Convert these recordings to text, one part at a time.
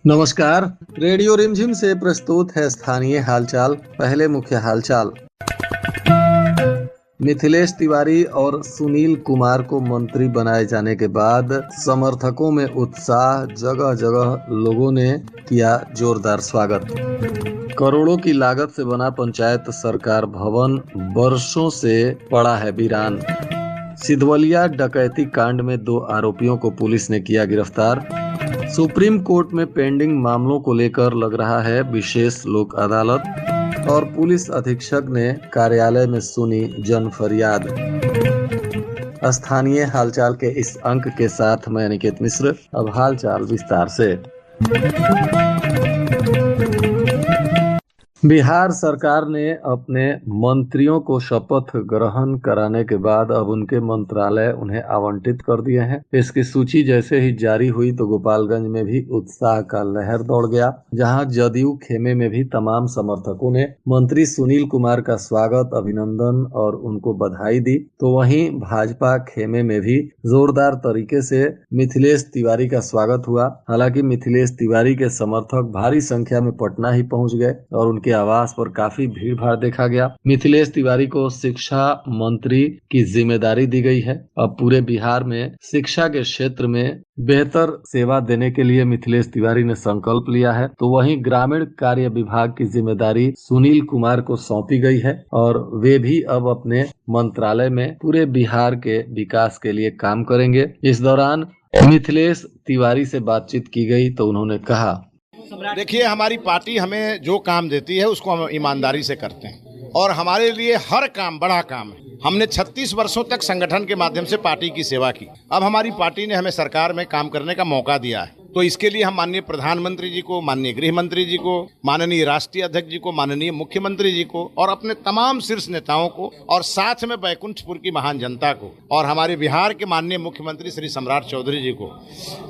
नमस्कार। रेडियो रिमझिम से प्रस्तुत है स्थानीय हालचाल। पहले मुख्य हालचाल। मिथिलेश तिवारी और सुनील कुमार को मंत्री बनाए जाने के बाद समर्थकों में उत्साह, जगह जगह लोगों ने किया जोरदार स्वागत। करोड़ों की लागत से बना पंचायत सरकार भवन वर्षों से पड़ा है वीरान। सिधवलिया डकैती कांड में 2 आरोपियों को पुलिस ने किया गिरफ्तार। सुप्रीम कोर्ट में पेंडिंग मामलों को लेकर लग रहा है विशेष लोक अदालत। और पुलिस अधीक्षक ने कार्यालय में सुनी जन फरियाद। स्थानीय हालचाल के इस अंक के साथ मैं अनिकेत मिश्र। अब हालचाल विस्तार से। बिहार सरकार ने अपने मंत्रियों को शपथ ग्रहण कराने के बाद अब उनके मंत्रालय उन्हें आवंटित कर दिए हैं। इसकी सूची जैसे ही जारी हुई तो गोपालगंज में भी उत्साह का लहर दौड़ गया, जहां जदयू खेमे में भी तमाम समर्थकों ने मंत्री सुनील कुमार का स्वागत, अभिनंदन और उनको बधाई दी। तो वहीं भाजपा खेमे में भी जोरदार तरीके से मिथिलेश तिवारी का स्वागत हुआ। हालांकि मिथिलेश तिवारी के समर्थक भारी संख्या में पटना ही पहुंच गए और उनके आवास पर काफी भीड़ भाड़ देखा गया। मिथिलेश तिवारी को शिक्षा मंत्री की जिम्मेदारी दी गई है। अब पूरे बिहार में शिक्षा के क्षेत्र में बेहतर सेवा देने के लिए मिथिलेश तिवारी ने संकल्प लिया है। तो वहीं ग्रामीण कार्य विभाग की जिम्मेदारी सुनील कुमार को सौंपी गई है और वे भी अब अपने मंत्रालय में पूरे बिहार के विकास के लिए काम करेंगे। इस दौरान मिथिलेश तिवारी से बातचीत की गई तो उन्होंने कहा, देखिए, हमारी पार्टी हमें जो काम देती है उसको हम ईमानदारी से करते हैं और हमारे लिए हर काम बड़ा काम है। हमने 36 वर्षों तक संगठन के माध्यम से पार्टी की सेवा की। अब हमारी पार्टी ने हमें सरकार में काम करने का मौका दिया है, तो इसके लिए हम माननीय प्रधानमंत्री जी को, माननीय गृह मंत्री जी को, माननीय राष्ट्रीय अध्यक्ष जी को, माननीय मुख्यमंत्री जी को और अपने तमाम शीर्ष नेताओं को और साथ में बैकुंठपुर की महान जनता को और हमारे बिहार के माननीय मुख्यमंत्री श्री सम्राट चौधरी जी को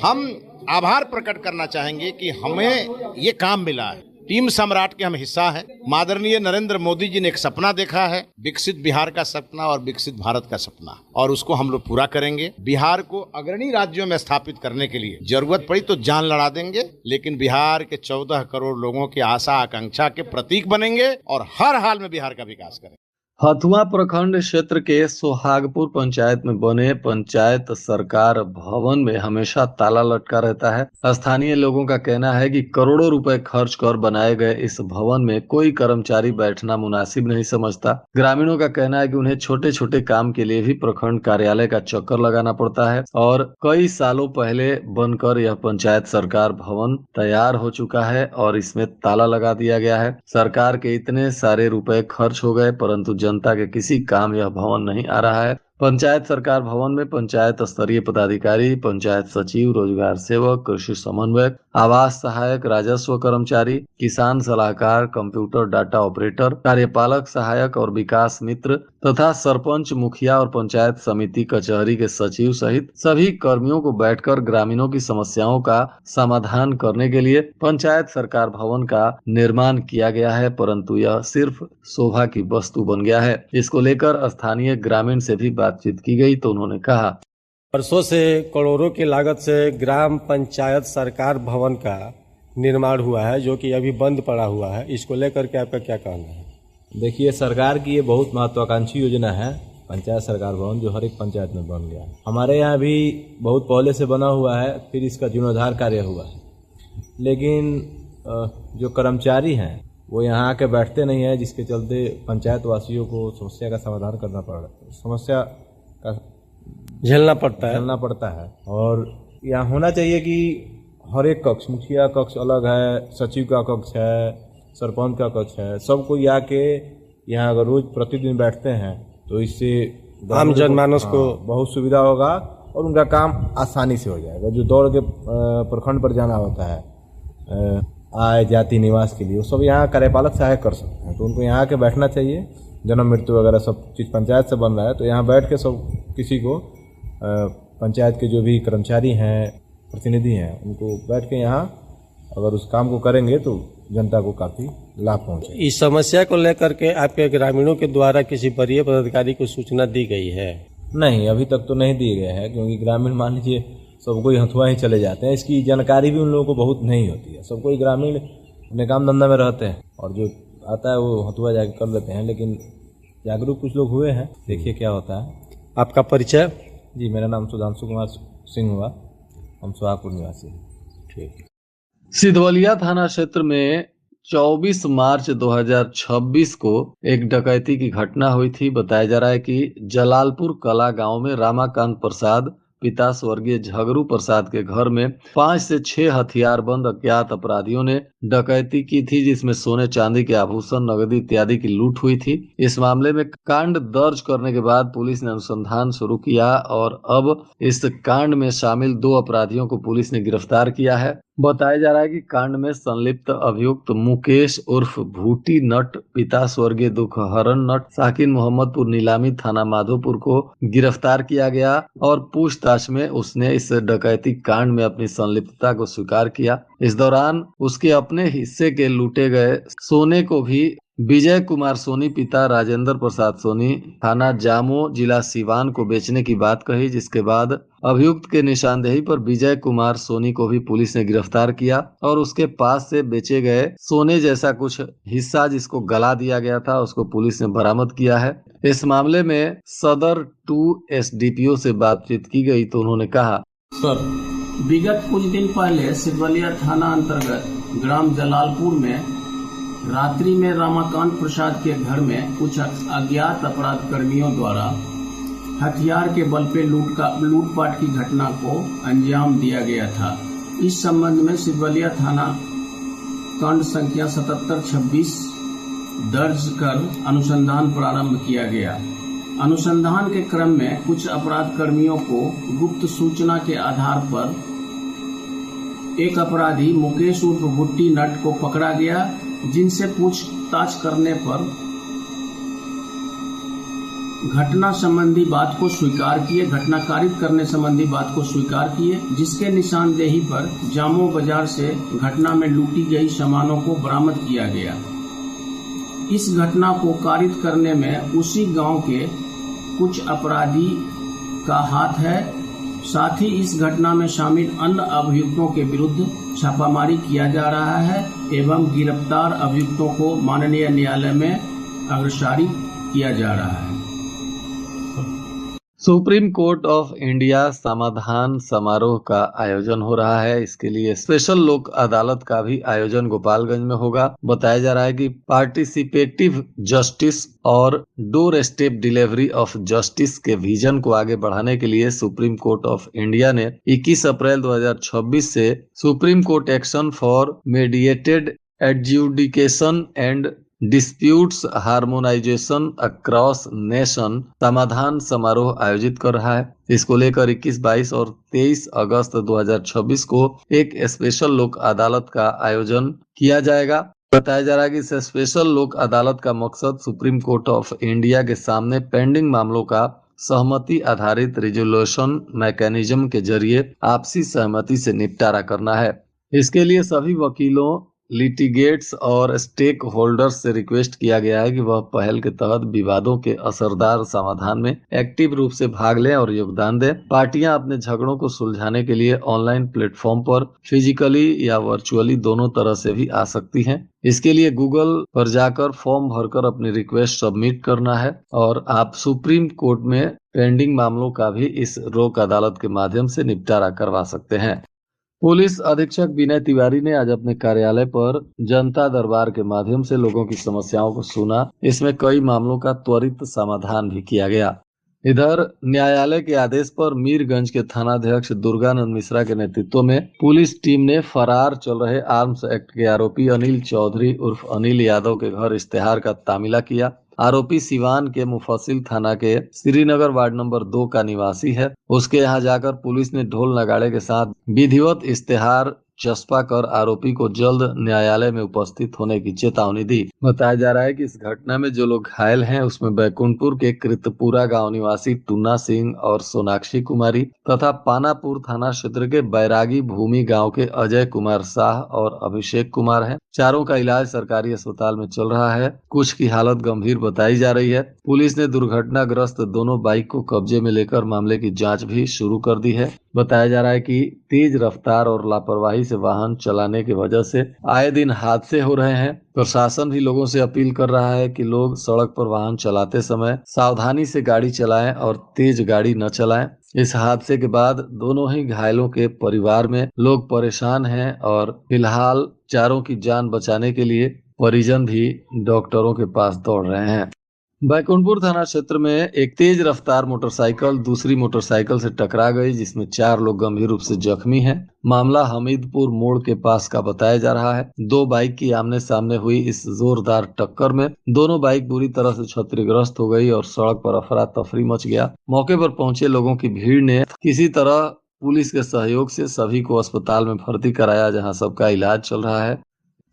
हम आभार प्रकट करना चाहेंगे कि हमें ये काम मिला है। टीम सम्राट के हम हिस्सा हैं। आदरणीय नरेंद्र मोदी जी ने एक सपना देखा है, विकसित बिहार का सपना और विकसित भारत का सपना, और उसको हम लोग पूरा करेंगे। बिहार को अग्रणी राज्यों में स्थापित करने के लिए जरूरत पड़ी तो जान लड़ा देंगे, लेकिन बिहार के 14 करोड़ लोगों की आशा आकांक्षा के प्रतीक बनेंगे और हर हाल में बिहार का विकास करेंगे। हथुआ प्रखंड क्षेत्र के सोहागपुर पंचायत में बने पंचायत सरकार भवन में हमेशा ताला लटका रहता है। स्थानीय लोगों का कहना है कि करोड़ों रुपए खर्च कर बनाए गए इस भवन में कोई कर्मचारी बैठना मुनासिब नहीं समझता। ग्रामीणों का कहना है कि उन्हें छोटे छोटे काम के लिए भी प्रखंड कार्यालय का चक्कर लगाना पड़ता है और कई सालों पहले बनकर यह पंचायत सरकार भवन तैयार हो चुका है और इसमें ताला लगा दिया गया है। सरकार के इतने सारे रुपए खर्च हो गए परंतु जनता के किसी काम यह भवन नहीं आ रहा है। पंचायत सरकार भवन में पंचायत स्तरीय पदाधिकारी, पंचायत सचिव, रोजगार सेवक, कृषि समन्वयक, आवास सहायक, राजस्व कर्मचारी, किसान सलाहकार, कंप्यूटर डाटा ऑपरेटर, कार्यपालक सहायक और विकास मित्र तथा सरपंच, मुखिया और पंचायत समिति कचहरी के सचिव सहित सभी कर्मियों को बैठकर ग्रामीणों की समस्याओं का समाधान करने के लिए पंचायत सरकार भवन का निर्माण किया गया है, परंतु यह सिर्फ शोभा की वस्तु बन गया है। इसको लेकर स्थानीय ग्रामीण से भी बातचीत की गई तो उन्होंने कहा, वर्षों से करोड़ों की लागत से ग्राम पंचायत सरकार भवन का निर्माण हुआ है जो कि अभी बंद पड़ा हुआ है। इसको लेकर के आपका क्या कहना है? देखिए, सरकार की ये बहुत महत्वाकांक्षी योजना है पंचायत सरकार भवन, जो हर एक पंचायत में बन गया। हमारे यहाँ भी बहुत पहले से बना हुआ है, फिर इसका जीर्णोद्धार कार्य हुआ है, लेकिन जो कर्मचारी हैं वो यहाँ आके बैठते नहीं है, जिसके चलते पंचायत वासियों को समस्या का समाधान करना पड़ रहा है, समस्या का झेलना पड़ता है। और यहाँ होना चाहिए कि हर एक कक्ष, मुखिया कक्ष अलग है, सचिव का कक्ष है, सरपंच का कक्ष है, सब कोई आके यहाँ अगर रोज प्रतिदिन बैठते हैं तो इससे आम जनमानस को बहुत सुविधा होगा और उनका काम आसानी से हो जाएगा। जो दौड़ के प्रखंड पर जाना होता है आय जाति निवास के लिए, वो सब यहाँ कार्यपालक सहायक कर सकते हैं। तो उनको यहाँ आके बैठना चाहिए। जन्म मृत्यु वगैरह सब चीज़ पंचायत से बन रहा है, तो यहाँ बैठ के सब किसी को पंचायत के जो भी कर्मचारी हैं, प्रतिनिधि हैं, उनको बैठ के यहाँ अगर उस काम को करेंगे तो जनता को काफ़ी लाभ पहुँचे। इस समस्या को लेकर के आपके ग्रामीणों के द्वारा किसी वरीय पदाधिकारी को सूचना दी गई है? नहीं, अभी तक तो नहीं दिए गए हैं, क्योंकि ग्रामीण मान लीजिए सबको ही हथुआ ही चले जाते हैं। इसकी जानकारी भी उन लोगों को बहुत नहीं होती है। सबको ही ग्रामीण अपने काम धंधा में रहते हैं और जो आता है वो हथुआ जाके कर लेते हैं, लेकिन जागरूक कुछ लोग हुए हैं, देखिए क्या होता है। आपका परिचय? जी, मेरा नाम सुधांशु कुमार सिंह हुआ, हम सोहागपुर निवासी हैं। ठीक। सिधवलिया थाना क्षेत्र में 24 मार्च 2026 को एक डकैती की घटना हुई थी। बताया जा रहा है कि जलालपुर कला गांव में रामाकांत प्रसाद पिता स्वर्गीय झगरू प्रसाद के घर में 5 से 6 हथियारबंद अज्ञात अपराधियों ने डकैती की थी, जिसमें सोने चांदी के आभूषण, नगदी इत्यादि की लूट हुई थी। इस मामले में कांड दर्ज करने के बाद पुलिस ने अनुसंधान शुरू किया और अब इस कांड में शामिल 2 अपराधियों को पुलिस ने गिरफ्तार किया है। बताया जा रहा है कि कांड में संलिप्त अभियुक्त मुकेश उर्फ भूटी नट पिता स्वर्गीय दुखहरण नट साकिन मोहम्मदपुर नीलामी थाना माधोपुर को गिरफ्तार किया गया और पूछताछ में उसने इस डकैती कांड में अपनी संलिप्तता को स्वीकार किया। इस दौरान उसके अपने हिस्से के लूटे गए सोने को भी विजय कुमार सोनी पिता राजेंद्र प्रसाद सोनी थाना जामो जिला सिवान को बेचने की बात कही, जिसके बाद अभियुक्त के निशानदेही पर विजय कुमार सोनी को भी पुलिस ने गिरफ्तार किया और उसके पास से बेचे गए सोने जैसा कुछ हिस्सा जिसको गला दिया गया था उसको पुलिस ने बरामद किया है। इस मामले में सदर 2 एसडीपीओ से बातचीत की गई तो उन्होंने कहा, सर, विगत कुछ दिन पहले सिधवलिया थाना अंतर्गत ग्राम जलालपुर में रात्रि में रामाकांत प्रसाद के घर में कुछ अज्ञात अपराध कर्मियों द्वारा हथियार के बल पे लूटपाट की घटना को अंजाम दिया गया था। इस संबंध में सिधवलिया थाना कांड संख्या 7726 दर्ज कर अनुसंधान प्रारंभ किया गया। अनुसंधान के क्रम में कुछ अपराध कर्मियों को गुप्त सूचना के आधार पर एक अपराधी मुकेश उर्फ भुट्टी नट को पकड़ा गया, जिनसे पूछताछ करने पर घटना संबंधी बात को स्वीकार किए, घटना कारित करने संबंधी बात को स्वीकार किए, जिसके निशानदेही पर जामो बाजार से घटना में लूटी गई सामानों को बरामद किया गया। इस घटना को कारित करने में उसी गांव के कुछ अपराधी का हाथ है। साथ ही इस घटना में शामिल अन्य अभियुक्तों के विरुद्ध छापामारी किया जा रहा है एवं गिरफ्तार अभियुक्तों को माननीय न्यायालय में अग्रसारित किया जा रहा है। सुप्रीम कोर्ट ऑफ इंडिया समाधान समारोह का आयोजन हो रहा है। इसके लिए स्पेशल लोक अदालत का भी आयोजन गोपालगंज में होगा। बताया जा रहा है कि पार्टिसिपेटिव जस्टिस और door step delivery of justice के विजन को आगे बढ़ाने के लिए सुप्रीम कोर्ट ऑफ इंडिया ने 21 अप्रैल 2026 से supreme court action for mediated adjudication and disputes harmonisation across nation समाधान समारोह आयोजित कर रहा है। इसको लेकर 21, 22 और 23 अगस्त 2026 को एक स्पेशल लोक अदालत का आयोजन किया जाएगा। बताया जा रहा है कि इस स्पेशल लोक अदालत का मकसद सुप्रीम कोर्ट ऑफ इंडिया के सामने पेंडिंग मामलों का सहमति आधारित रिजोल्यूशन मैकेनिज्म के जरिए आपसी सहमति से निपटारा करना है। इसके लिए सभी वकीलों, लिटिगेट्स और स्टेक होल्डर्स से रिक्वेस्ट किया गया है कि वह पहल के तहत विवादों के असरदार समाधान में एक्टिव रूप से भाग लें और योगदान दें। पार्टियां अपने झगड़ों को सुलझाने के लिए ऑनलाइन प्लेटफॉर्म पर फिजिकली या वर्चुअली दोनों तरह से भी आ सकती हैं। इसके लिए गूगल पर जाकर फॉर्म भरकर अपनी रिक्वेस्ट सबमिट करना है और आप सुप्रीम कोर्ट में पेंडिंग मामलों का भी इस लोक अदालत के माध्यम से निपटारा करवा सकते हैं। पुलिस अधीक्षक विनय तिवारी ने आज अपने कार्यालय पर जनता दरबार के माध्यम से लोगों की समस्याओं को सुना। इसमें कई मामलों का त्वरित समाधान भी किया गया। इधर न्यायालय के आदेश पर मीरगंज के थानाध्यक्ष दुर्गानंद मिश्रा के नेतृत्व में पुलिस टीम ने फरार चल रहे आर्म्स एक्ट के आरोपी अनिल चौधरी उर्फ अनिल यादव के घर इश्तेहार का तामिला किया। आरोपी सिवान के मुफस्सिल थाना के श्रीनगर वार्ड नंबर 2 का निवासी है। उसके यहाँ जाकर पुलिस ने ढोल नगाड़े के साथ विधिवत इश्तेहार चस्पा कर आरोपी को जल्द न्यायालय में उपस्थित होने की चेतावनी दी। बताया जा रहा है कि इस घटना में जो लोग घायल हैं उसमें बैकुंठपुर के कृतपुरा गांव निवासी टुन्ना सिंह और सोनाक्षी कुमारी तथा पानापुर थाना क्षेत्र के बैरागी भूमि गांव के अजय कुमार शाह और अभिषेक कुमार हैं। चारों का इलाज सरकारी अस्पताल में चल रहा है। कुछ की हालत गंभीर बताई जा रही है। पुलिस ने दुर्घटनाग्रस्त दोनों बाइक को कब्जे में लेकर मामले की जांच भी शुरू कर दी है। बताया जा रहा है कि तेज रफ्तार और लापरवाही से वाहन चलाने की वजह से आए दिन हादसे हो रहे हैं। प्रशासन भी लोगों से अपील कर रहा है कि लोग सड़क पर वाहन चलाते समय सावधानी से गाड़ी चलाएं और तेज गाड़ी न चलाएं। इस हादसे के बाद दोनों ही घायलों के परिवार में लोग परेशान हैं और फिलहाल चारों की जान बचाने के लिए परिजन भी डॉक्टरों के पास दौड़ रहे हैं। बैकुंठपुर थाना क्षेत्र में एक तेज रफ्तार मोटरसाइकिल दूसरी मोटरसाइकिल से टकरा गई, जिसमें 4 लोग गंभीर रूप से जख्मी हैं। मामला हमीदपुर मोड़ के पास का बताया जा रहा है। 2 बाइक की आमने सामने हुई इस जोरदार टक्कर में दोनों बाइक बुरी तरह से क्षतिग्रस्त हो गई और सड़क पर अफरा तफरी मच गया। मौके पर पहुंचे लोगों की भीड़ ने किसी तरह पुलिस के सहयोग से सभी को अस्पताल में भर्ती कराया, जहां सबका इलाज चल रहा है।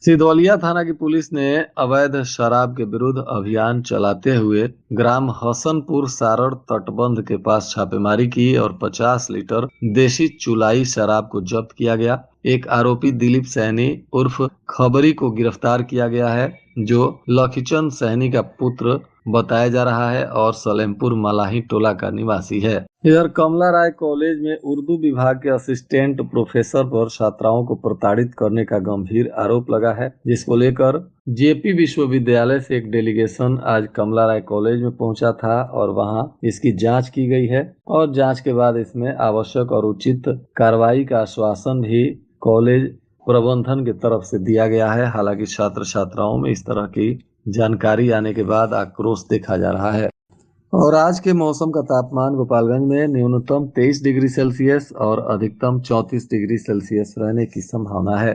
सिधवलिया थाना की पुलिस ने अवैध शराब के विरुद्ध अभियान चलाते हुए ग्राम हसनपुर सारण तटबंध के पास छापेमारी की और 50 लीटर देशी चुलाई शराब को जब्त किया गया। एक आरोपी दिलीप सैनी उर्फ खबरी को गिरफ्तार किया गया है, जो लखीचंद सैनी का पुत्र बताया जा रहा है और सलेमपुर मलाही टोला का निवासी है। इधर कमला राय कॉलेज में उर्दू विभाग के असिस्टेंट प्रोफेसर पर छात्राओं को प्रताड़ित करने का गंभीर आरोप लगा है, जिसको लेकर जेपी विश्वविद्यालय से एक डेलीगेशन आज कमला राय कॉलेज में पहुंचा था और वहां इसकी जांच की गई है और जांच के बाद इसमें आवश्यक और उचित कार्रवाई का आश्वासन भी कॉलेज प्रबंधन की तरफ से दिया गया है। हालांकि छात्र छात्राओं में इस तरह की जानकारी आने के बाद आक्रोश देखा जा रहा है। और आज के मौसम का तापमान गोपालगंज में न्यूनतम 23 डिग्री सेल्सियस और अधिकतम 34 डिग्री सेल्सियस रहने की संभावना है।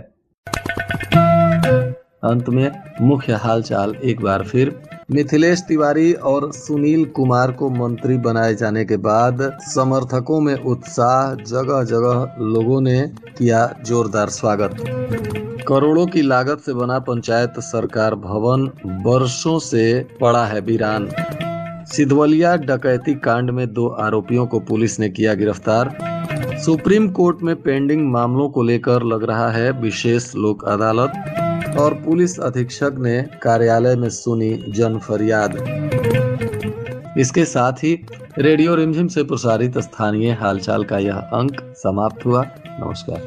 अंत में मुख्य हालचाल एक बार फिर। मिथिलेश तिवारी और सुनील कुमार को मंत्री बनाए जाने के बाद समर्थकों में उत्साह, जगह जगह लोगों ने किया जोरदार स्वागत। करोड़ों की लागत से बना पंचायत सरकार भवन वर्षों से पड़ा है वीरान। सिधवलिया डकैती कांड में 2 आरोपियों को पुलिस ने किया गिरफ्तार। सुप्रीम कोर्ट में पेंडिंग मामलों को लेकर लग रहा है विशेष लोक अदालत और पुलिस अधीक्षक ने कार्यालय में सुनी जन फरियाद। इसके साथ ही रेडियो रिमझिम से प्रसारित स्थानीय हालचाल का यह अंक समाप्त हुआ। नमस्कार।